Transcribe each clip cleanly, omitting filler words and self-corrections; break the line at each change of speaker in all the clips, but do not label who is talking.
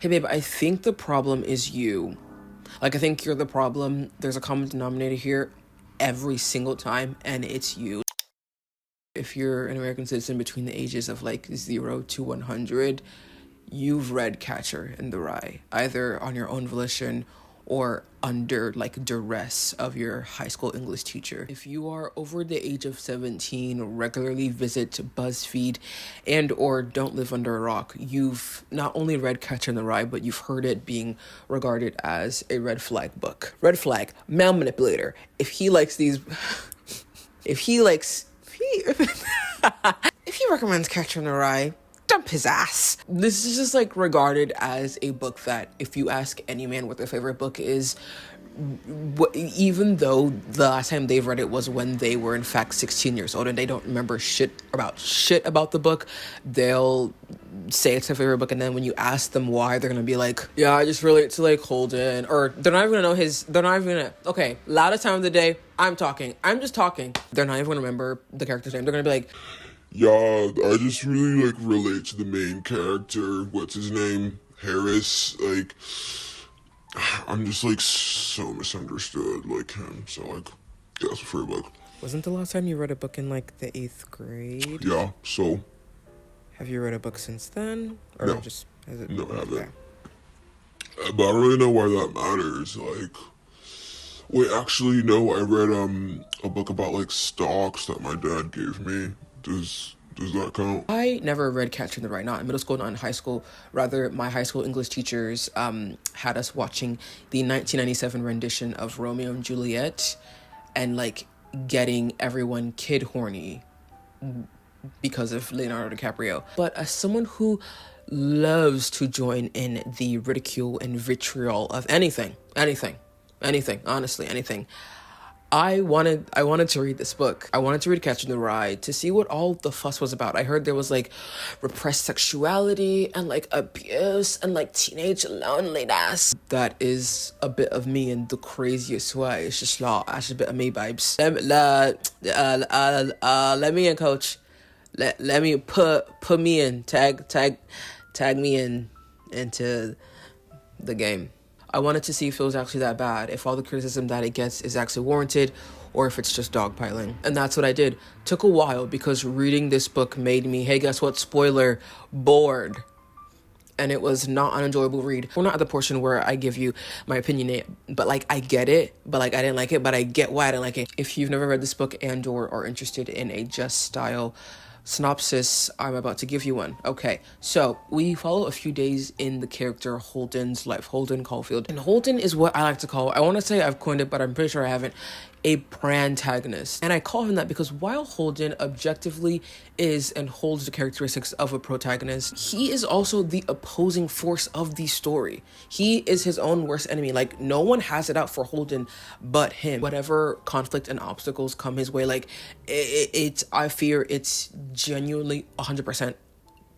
Hey babe, I think the problem is you. Like, I think you're the problem. There's a common denominator here every single time, and it's you. If you're an American citizen between the ages of like 0 to 100, you've read Catcher in the Rye, either on your own volition or under like duress of your high school English teacher. If you are over the age of 17, regularly visit BuzzFeed and or don't live under a rock, you've not only read Catcher in the Rye, but you've heard it being regarded as a red flag book. Red flag, male manipulator. If he likes these, if he recommends Catcher in the Rye, dump his ass. This is just like regarded as a book that if you ask any man what their favorite book is, even though the last time they've read it was when they were in fact 16 years old and they don't remember shit about the book, they'll say it's their favorite book, and then when you ask them why, they're gonna be like, yeah, I just relate to like Holden, or they're not even gonna okay, loudest time of the day, I'm just talking. They're not even gonna remember the character's name. They're gonna be like,
yeah, I just really, like, relate to the main character. What's his name? Harris. Like, I'm just, like, so misunderstood, like him. So, like, yeah, that's a free book.
wasn't the last time you read a book in like the 8th grade?
Yeah, so.
Have you read a book since then? Or
No.
just has it?
No, I haven't.
Okay.
But I don't really know why that matters. Like, wait, actually, no, I read, a book about, like, stocks that my dad gave me. Does that count?
I never read Catcher in the Rye, not in middle school, not in high school. Rather, my high school English teachers had us watching the 1997 rendition of Romeo and Juliet and like getting everyone kid horny because of Leonardo DiCaprio. But as someone who loves to join in the ridicule and vitriol of anything, honestly, anything, I wanted to read this book. I wanted to read Catcher in the Rye to see what all the fuss was about. I heard there was like repressed sexuality and like abuse and like teenage loneliness. That is a bit of me in the craziest way. It's just a bit of me, babes. Let me in, coach. Let me put me in. Tag me into the game. I wanted to see if it was actually that bad, if all the criticism that it gets is actually warranted, or if it's just dogpiling. And that's what I did. Took a while because reading this book made me, hey, guess what? Spoiler, bored. And it was not an enjoyable read. We're not at the portion where I give you my opinion, but like I get it, but like I didn't like it, but I get why I didn't like it. If you've never read this book and or are interested in a just style synopsis, I'm about to give you one. Okay, so we follow a few days in the character Holden's life, Holden Caulfield. And Holden is what I like to call, I want to say I've coined it, but I'm pretty sure I haven't, a prantagonist. And I call him that because while Holden objectively is and holds the characteristics of a protagonist, he is also the opposing force of the story. He is his own worst enemy. Like, no one has it out for Holden but him. Whatever conflict and obstacles come his way, like, I fear it's genuinely 100%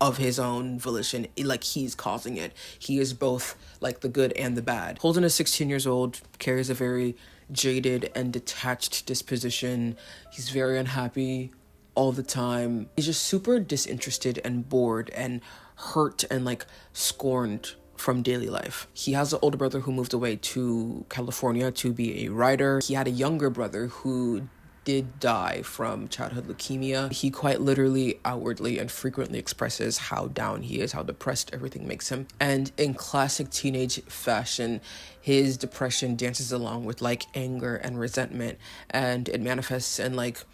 of his own volition. Like, he's causing it. He is both like the good and the bad. Holden is 16 years old, carries a very jaded and detached disposition. He's very unhappy all the time. He's just super disinterested and bored and hurt and like scorned from daily life. He has an older brother who moved away to California to be a writer. He had a younger brother who did die from childhood leukemia. He quite literally, outwardly, and frequently expresses how down he is, how depressed everything makes him. And in classic teenage fashion, his depression dances along with like anger and resentment, and it manifests in like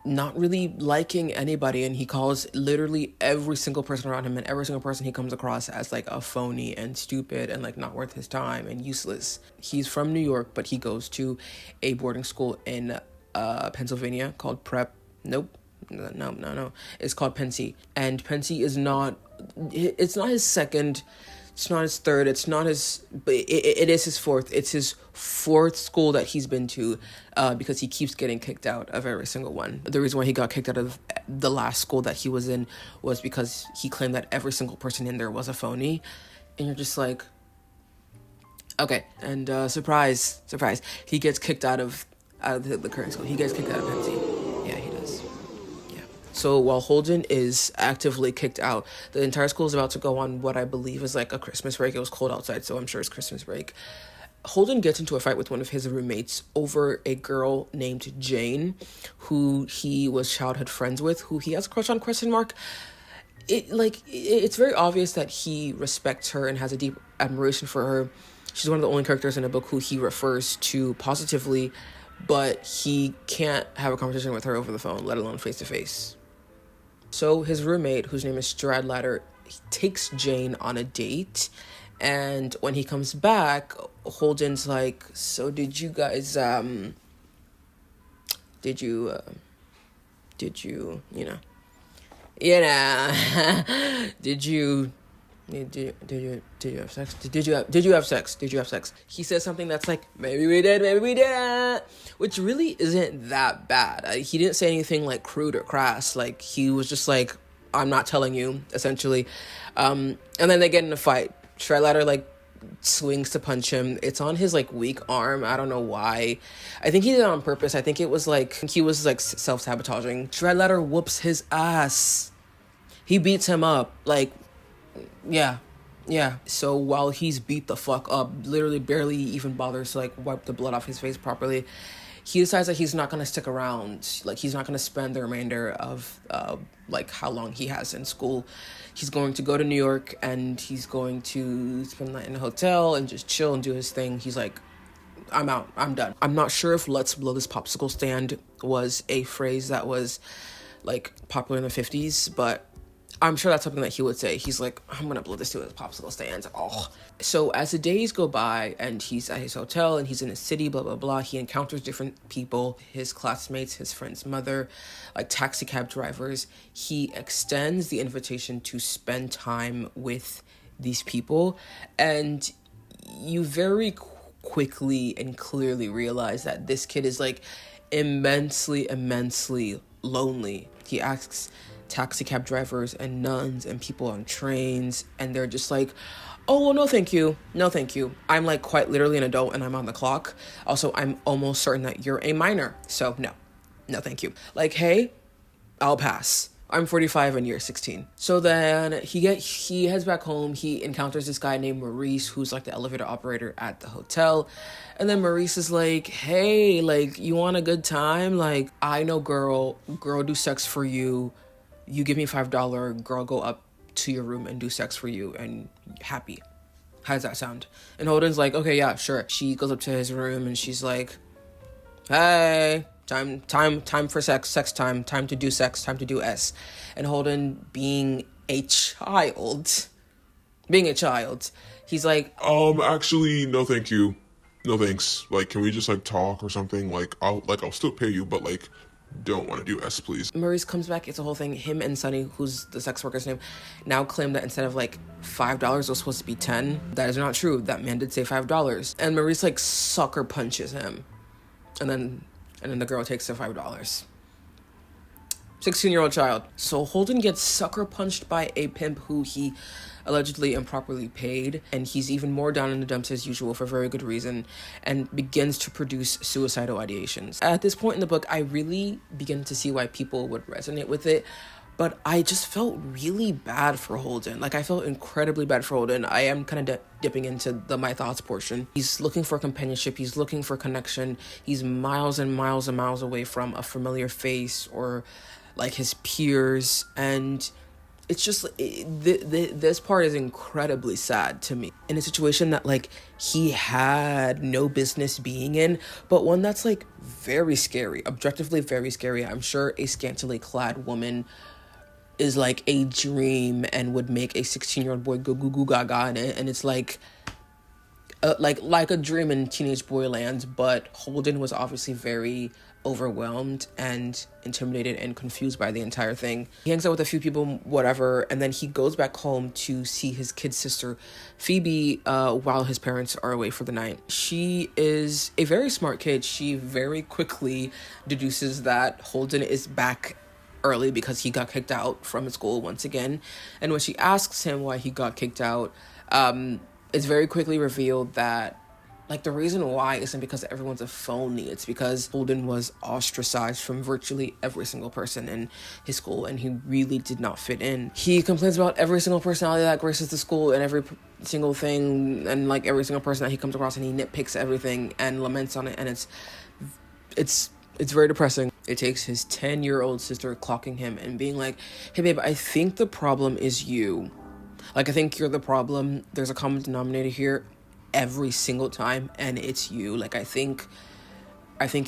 not really liking anybody, and he calls literally every single person around him and every single person he comes across as like a phony and stupid and like not worth his time and useless. He's from New York, but he goes to a boarding school in Pennsylvania called Prep. No. It's called Pensy. And Pensy is not, it's not his second, it's not his third, it's not his, but it is his fourth. It's his fourth school that he's been to because he keeps getting kicked out of every single one. The reason why he got kicked out of the last school that he was in was because he claimed that every single person in there was a phony. And you're just like, okay. And surprise, he gets kicked out of the current school. He gets kicked out of Pensy. Yeah, he does. Yeah. So while Holden is actively kicked out, the entire school is about to go on what I believe is like a Christmas break. It was cold outside, so I'm sure it's Christmas break. Holden gets into a fight with one of his roommates over a girl named Jane, who he was childhood friends with, who he has a crush on, question mark. It's very obvious that he respects her and has a deep admiration for her. She's one of the only characters in the book who he refers to positively, but he can't have a conversation with her over the phone, let alone face to face. So his roommate, whose name is Stradlater, takes Jane on a date. And when he comes back, Holden's like, so did you guys, did you did you have sex? Did you have sex? He says something that's like, maybe we didn't, which really isn't that bad. He didn't say anything like crude or crass. Like, he was just like, I'm not telling you, essentially. And then they get in a fight. Stradlater like swings to punch him. It's on his like weak arm. I don't know why. I think he did it on purpose. I think it was like he was like self-sabotaging. Stradlater whoops his ass. He beats him up. Like, yeah. So while he's beat the fuck up, literally barely even bothers to like wipe the blood off his face properly, he decides that he's not going to stick around. Like, he's not going to spend the remainder of like how long he has in school. He's going to go to New York and he's going to spend the night in a hotel and just chill and do his thing. He's like, I'm out. I'm done. I'm not sure if "let's blow this popsicle stand" was a phrase that was like popular in the 50s, but I'm sure that's something that he would say. He's like, I'm gonna blow this to his popsicle stand. Oh. So as the days go by and he's at his hotel and he's in a city, blah, blah, blah, he encounters different people, his classmates, his friend's mother, like taxi cab drivers. He extends the invitation to spend time with these people. And you very quickly and clearly realize that this kid is like immensely lonely. He asks taxi cab drivers and nuns and people on trains, and they're just like, oh, well, no thank you, I'm like quite literally an adult and I'm on the clock. Also, I'm almost certain that you're a minor, so no thank you. Like, hey, I'll pass. I'm 45 and you're 16. So then he heads back home. He encounters this guy named Maurice, who's like the elevator operator at the hotel. And then Maurice is like, hey, like, you want a good time? Like, I know girl do sex for you. You give me $5, girl go up to your room and do sex for you, and happy. How does that sound? And Holden's like, okay, yeah, sure. She goes up to his room and she's like, hey, time for sex time to do sex, time to do S. And Holden, being a child, he's like,
actually, no thank you. No thanks. Like, can we just like talk or something? Like, I'll still pay you, but like, don't want to do S, please.
Maurice comes back. It's a whole thing. Him and Sonny, who's the sex worker's name, now claim that instead of like $5, it was supposed to be $10. That is not true. That man did say $5. And Maurice like sucker punches him. And then the girl takes the $5. 16-year-old child. So Holden gets sucker punched by a pimp who he allegedly improperly paid, and he's even more down in the dumps as usual for very good reason, and begins to produce suicidal ideations. At this point in the book, I really begin to see why people would resonate with it, but I just felt really bad for Holden. Like, I felt incredibly bad for Holden. I am kind of dipping into the my thoughts portion. He's looking for companionship. He's looking for connection. He's miles and miles and miles away from a familiar face or like his peers, and it's just this part is incredibly sad to me, in a situation that like he had no business being in, but one that's like very scary, objectively very scary. I'm sure a scantily clad woman is like a dream and would make a 16-year-old boy go goo goo gaga in it, and it's like a dream in teenage boy land. But Holden was obviously very overwhelmed and intimidated and confused by the entire thing. He hangs out with a few people, whatever, and then he goes back home to see his kid sister Phoebe while his parents are away for the night. She is a very smart kid. She very quickly deduces that Holden is back early because he got kicked out from school once again. And when she asks him why he got kicked out, it's very quickly revealed that Like, the reason why isn't because everyone's a phony. It's because Holden was ostracized from virtually every single person in his school, and he really did not fit in. He complains about every single personality that graces the school and every single thing, and like every single person that he comes across, and he nitpicks everything and laments on it, and it's very depressing. It takes his 10-year-old sister clocking him and being like, hey babe, I think the problem is you. Like, I think you're the problem. There's a common denominator here every single time, and it's you. Like, I think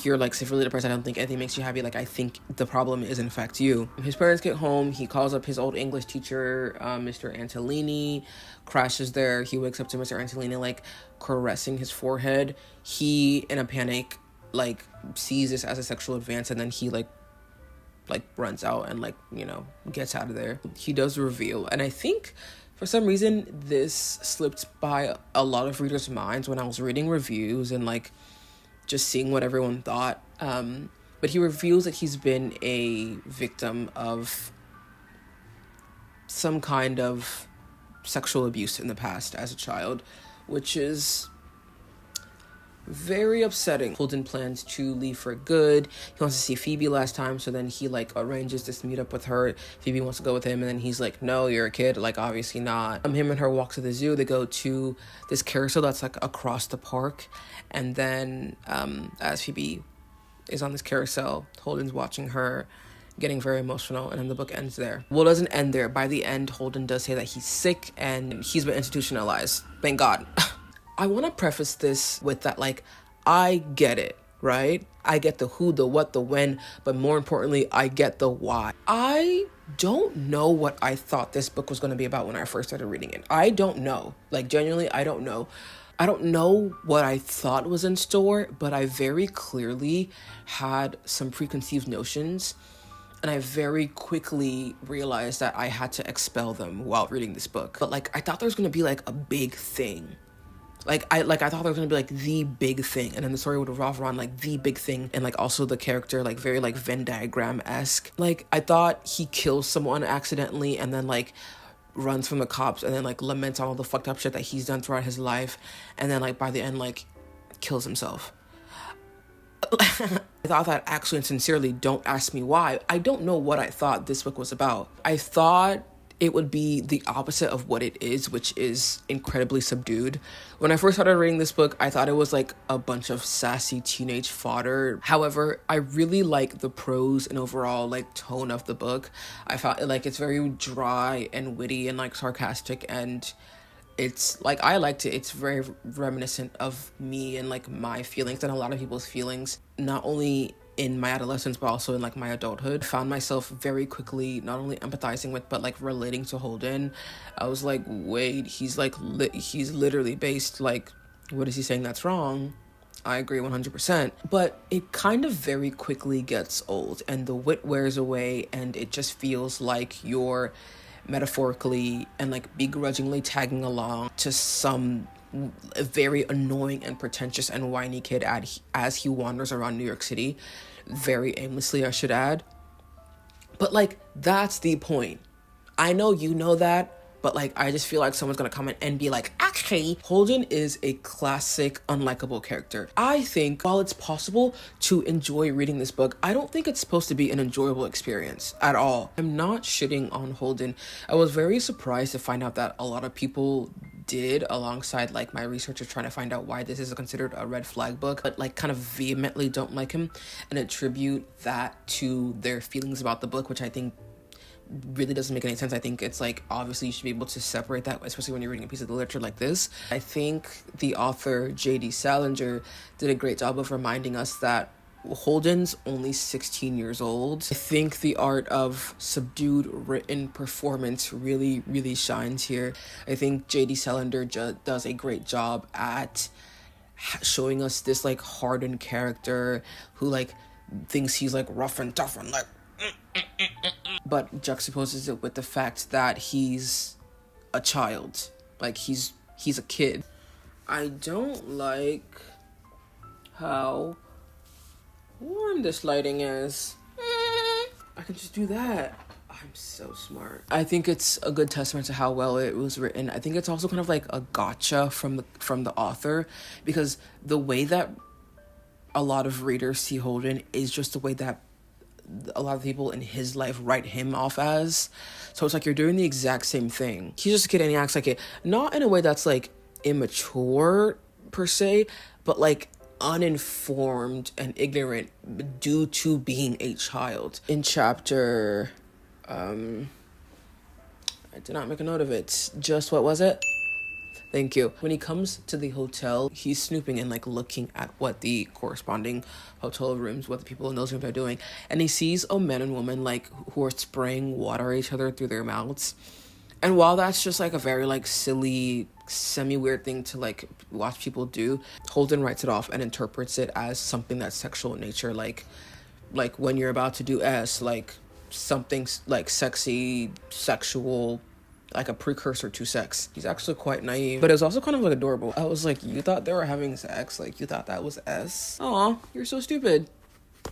you're like severely depressed. I don't think anything makes you happy. Like, I think the problem is in fact you. His parents get home. He calls up his old English teacher, Mr. Antolini, crashes there. He wakes up to Mr. Antolini like caressing his forehead. He, in a panic, like sees this as a sexual advance, and then he like runs out and like, you know, gets out of there. He does reveal, and I think for some reason this slipped by a lot of readers' minds when I was reading reviews and like just seeing what everyone thought. But he reveals that he's been a victim of some kind of sexual abuse in the past as a child, which is very upsetting. Holden plans to leave for good. He wants to see Phoebe last time, so then he like arranges this meet up with her. Phoebe wants to go with him, and then he's like, no, you're a kid, like obviously not. Him and her walk to the zoo. They go to this carousel that's like across the park, and then as Phoebe is on this carousel, Holden's watching her, getting very emotional, and then the book ends there. Well, it doesn't end there. By the end, Holden does say that he's sick and he's been institutionalized. Thank God. I want to preface this with that, like, I get it, right? I get the who, the what, the when, but more importantly, I get the why. I don't know what I thought this book was going to be about when I first started reading it. I don't know. Like, genuinely, I don't know. I don't know what I thought was in store, but I very clearly had some preconceived notions, and I very quickly realized that I had to expel them while reading this book. But like, I thought there was going to be like a big thing. I thought there was gonna be like the big thing, and then the story would revolve around like the big thing, and like also the character like very like Venn diagram-esque. Like, I thought he kills someone accidentally and then like runs from the cops and then like laments on all the fucked up shit that he's done throughout his life, and then like by the end like kills himself. I thought that actually and sincerely. Don't ask me why. I don't know what I thought this book was about. I thought it would be the opposite of what it is, which is incredibly subdued. When I first started reading this book, I thought it was like a bunch of sassy teenage fodder. However, I really like the prose and overall like tone of the book. I felt like it's very dry and witty and like sarcastic, and it's like, I liked it. It's very reminiscent of me and like my feelings and a lot of people's feelings, not only in my adolescence but also in like my adulthood. I found myself very quickly not only empathizing with but like relating to Holden. I was like, wait, he's literally based, like, what is he saying that's wrong? I agree 100%. But it kind of very quickly gets old, and the wit wears away, and it just feels like you're metaphorically and like begrudgingly tagging along to some very annoying and pretentious and whiny kid as he wanders around New York City, very aimlessly, I should add. But like, that's the point. I know you know that, but like, I just feel like someone's gonna come in and be like, actually, Holden is a classic unlikable character. I think while it's possible to enjoy reading this book, I don't think it's supposed to be an enjoyable experience at all. I'm not shitting on Holden. I was very surprised to find out that a lot of people did, alongside like my research of trying to find out why this is considered a red flag book, but like kind of vehemently don't like him and attribute that to their feelings about the book, which I think really doesn't make any sense. I think it's like, obviously you should be able to separate that, especially when you're reading a piece of literature like this. I think the author J.D. Salinger did a great job of reminding us that Holden's only 16 years old. I think the art of subdued written performance really, really shines here. I think J.D. Salinger does a great job at showing us this like hardened character who like thinks he's like rough and tough and like but juxtaposes it with the fact that he's a child. Like, he's a kid. I don't like how warm this lighting is. I can just do that. I'm so smart. I think it's a good testament to how well it was written. I think it's also kind of like a gotcha from the author, because the way that a lot of readers see Holden is just the way that a lot of people in his life write him off as. So it's like you're doing the exact same thing. He's just a kid and he acts like it, not in a way that's like immature per se, but like uninformed and ignorant due to being a child. In chapter I did not make a note of it. Just what was it? Thank you. When he comes to the hotel, he's snooping and like looking at what the corresponding hotel rooms, what the people in those rooms are doing. And he sees a man and woman like who are spraying water at each other through their mouths. And while that's just like a very like silly, semi-weird thing to like watch people do, Holden writes it off and interprets it as something that's sexual in nature. Like when you're about to do S, like something like sexy, sexual, like a precursor to sex. He's actually quite naive, but it was also kind of like adorable. I was like, you thought they were having sex? Like you thought that was S? Aw, you're so stupid.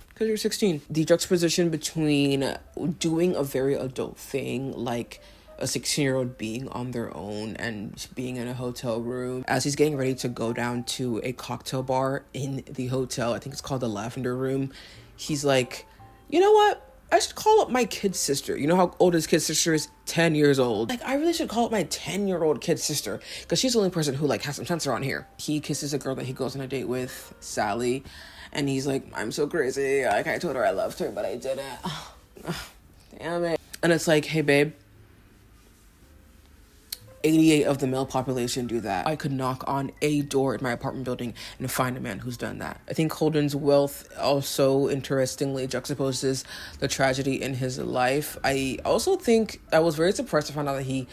Because you're 16. The juxtaposition between doing a very adult thing, like a 16-year-old being on their own and being in a hotel room, as he's getting ready to go down to a cocktail bar in the hotel, I think it's called the Lavender Room, he's like, you know what? I should call up my kid sister. You know how old his kid sister is? 10 years old. Like, I really should call up my 10-year-old kid sister, because she's the only person who like has some sense around here. He kisses a girl that he goes on a date with, Sally, and he's like, I'm so crazy. Like, I told her I loved her, but I didn't. Damn it. And it's like, hey, babe, 88 of the male population do that. I could knock on a door in my apartment building and find a man who's done that. I think Holden's wealth also interestingly juxtaposes the tragedy in his life. I also think I was very surprised to find out that he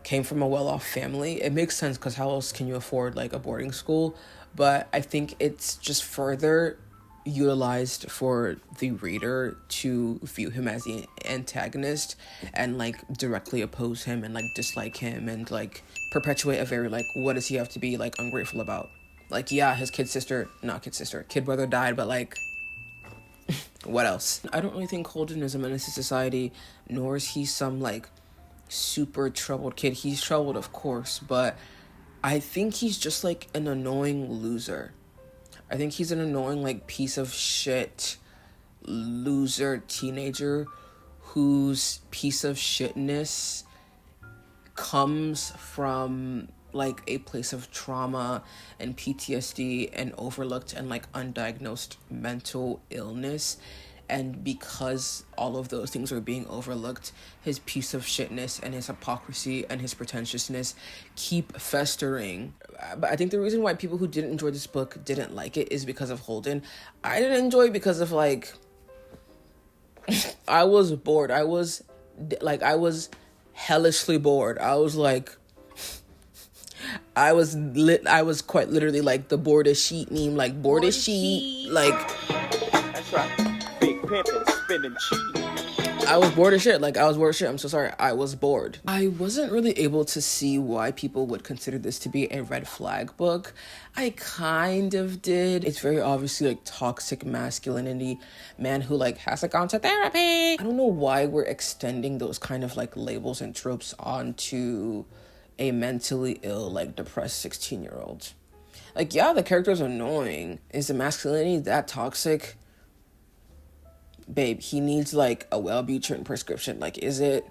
came from a well-off family. It makes sense, because how else can you afford like a boarding school? But I think it's just further utilized for the reader to view him as the antagonist and like directly oppose him and like dislike him and like perpetuate a very like, what does he have to be like ungrateful about? Like, yeah, his kid brother died, but like what else? I don't really think Holden is a menace to society, nor is he some like super troubled kid. He's troubled, of course, but I think he's just like an annoying loser. I think he's an annoying, like, piece of shit loser teenager whose piece of shitness comes from, like, a place of trauma and PTSD and overlooked and, like, undiagnosed mental illness. And because all of those things are being overlooked, his piece of shitness and his hypocrisy and his pretentiousness keep festering. But I think the reason why people who didn't enjoy this book didn't like it is because of Holden. I didn't enjoy it because of like, I was bored. I was hellishly bored. I was like, I was quite literally like the bored as sheet meme, like bored as sheet, like. That's right. Spinning cheese. I was bored as shit. I'm so sorry. I was bored. I wasn't really able to see why people would consider this to be a red flag book. I kind of did. It's very obviously like toxic masculinity, man who like hasn't gone to therapy. I don't know why we're extending those kind of like labels and tropes onto a mentally ill, like depressed 16-year-old. Like, yeah, the character's annoying. Is the masculinity that toxic? Babe, he needs like a Wellbutrin prescription. Like, is it?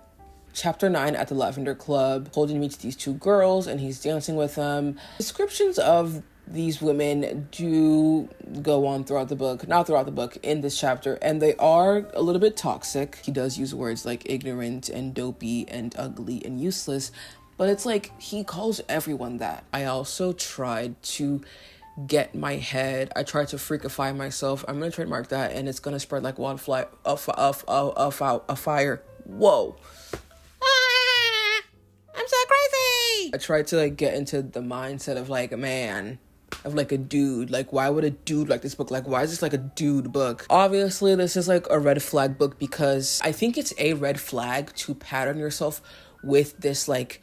Chapter 9, at the Lavender Club, Holden meets these two girls and he's dancing with them. Descriptions of these women do go on throughout the book, not throughout the book, in this chapter, and they are a little bit toxic. He does use words like ignorant and dopey and ugly and useless, but it's like he calls everyone that. I also tried to get my head. I tried to freakify myself. I'm gonna trademark that, and it's gonna spread like wildfire. A fire. Whoa! I'm so crazy. I tried to like get into the mindset of like a man, of like a dude. Like, why would a dude like this book? Like, why is this like a dude book? Obviously, this is like a red flag book because I think it's a red flag to pattern yourself with this like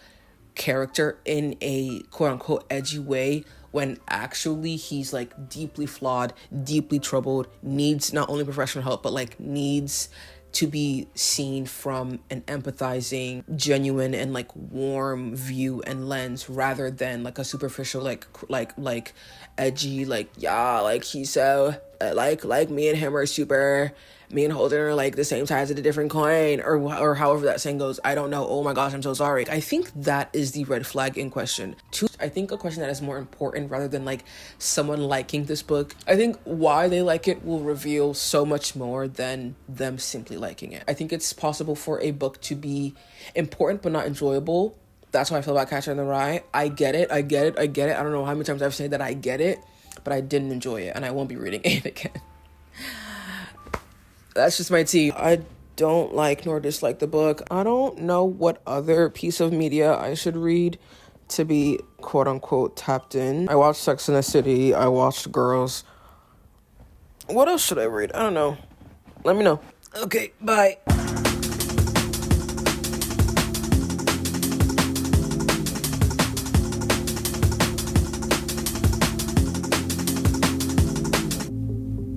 character in a quote unquote edgy way, when actually he's like deeply flawed, deeply troubled, needs not only professional help, but like needs to be seen from an empathizing, genuine, and like warm view and lens, rather than like a superficial, like edgy, like, yeah, like he's so like me and him are super, me and Holden are like the same size of a different coin, or however that saying goes. I don't know. Oh my gosh, I'm so sorry. I think that is the red flag in question. Two, I think a question that is more important rather than like someone liking this book. I think why they like it will reveal so much more than them simply liking it. I think it's possible for a book to be important but not enjoyable. That's how I feel about Catcher in the Rye. I get it. I don't know how many times I've said that I get it, but I didn't enjoy it, and I won't be reading it again. That's just my tea. I don't like nor dislike the book. I don't know what other piece of media I should read to be quote unquote tapped in. I watched Sex and the City. I watched Girls. What else should I read? I don't know. Let me know. Okay, bye.